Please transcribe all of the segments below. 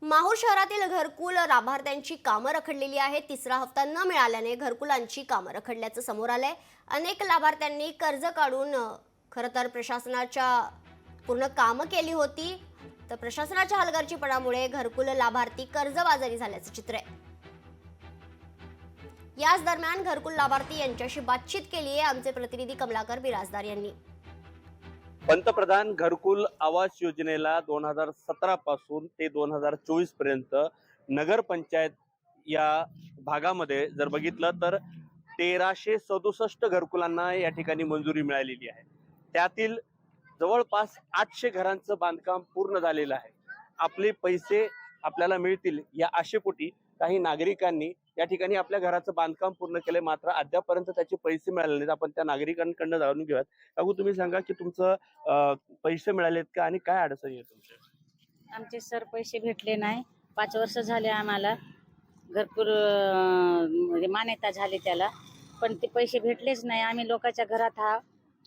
माहूर शहरातील घरकुल लाभार्थ्यांची कामं रखडलेली आहेत। तिसरा हप्ता न मिळाल्याने घरकुलांची कामं रखडल्याचं समोर आलंय। अनेक लाभार्थ्यांनी कर्ज काढून खरं तर प्रशासनाच्या पूर्ण कामं केली होती, तर प्रशासनाच्या हलगर्जीपणामुळे घरकुल लाभार्थी कर्जबाजारी झाल्याचं चित्र आहे। याच दरम्यान घरकुल लाभार्थी यांच्याशी बातचीत केली आहे आमचे प्रतिनिधी कमलाकर बिराजदार यांनी। पंतप्रधान घरकुल आवास योजनेला 2017 पासून ते 2024 पर्यंत नगरपंचायत या भागामध्ये जर बघितलं तर 1367 घरकुलांना या ठिकाणी मंजुरी मिळालेली आहे। त्यातील जवळपास 800 घरांचं बांधकाम पूर्ण झालेलं आहे। आपले पैसे आपल्याला मिळतील या आशेपोटी काही नागरिकांनी या ठिकाणी आपल्या घराचं बांधकाम पूर्ण केले, मात्र अद्यापर्यंत त्याचे पैसे मिळाले नाहीत। आपण त्या नागरिकांकडून जाणून घेऊयात। काकू, तुम्ही सांगा की तुमचं पैसे मिळालेत का आणि काय अडचणी आहे तुमच्या? आमचे सर पैसे भेटले नाही। 5 वर्ष झाले आम्हाला घरकुल म्हणजे मान्यता झाली त्याला, पण ते पैसे भेटलेच नाही। आम्ही लोकांच्या घरात हा,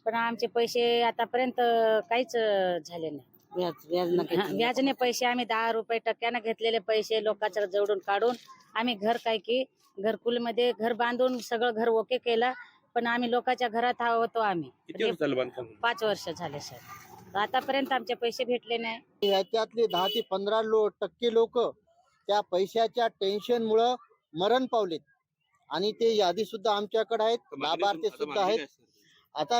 पण आमचे पैसे आतापर्यंत काहीच झाले नाही। व्याजने पैसे आम्ही 10 रुपये टक्क्यानं घेतलेले पैसे लोकांच्या जवळून काढून आम्ही घर काय की घरकुल मध्ये घर बांधून सगळं घर ओके केलं, पण आम्ही लोकांच्या घरात होतो। आम्ही 5 वर्ष झाले सर, आतापर्यंत आमचे पैसे भेटले नाही। याच्यातले 10 ते 15% लोक त्या पैशाच्या टेन्शन मुळे मरण पावलेत आणि ते यादी सुद्धा आमच्याकडे आहेत, लाभार्थी सुद्धा आहेत। आता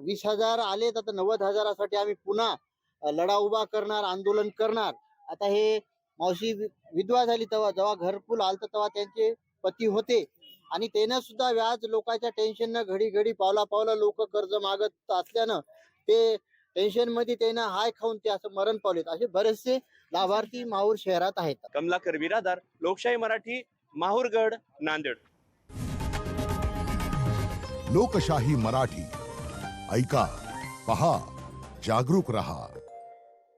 20,000 आले तर 90,000साठी आम्ही पुन्हा लढा उभा करणार, आंदोलन करणार। आता हे मावशी विधवा झाली तेव्हा जेव्हा घरकुल आलतं तेव्हा त्यांचे पती होते आणि त्यानं सुद्धा व्याज लोकांच्या टेन्शननं घडी घडी पावला लोक कर्ज मागत असल्यानं ते टेन्शन मध्ये त्यानं हाय खाऊन ते असं मरण पावलेत। असे बरेचसे लाभार्थी माहूर शहरात आहेत। कमलाकर बिराजदार, लोकशाही मराठी, माहूरगड, नांदेड। लोकशाही मराठी ऐका, पहा, जागरूक रहा।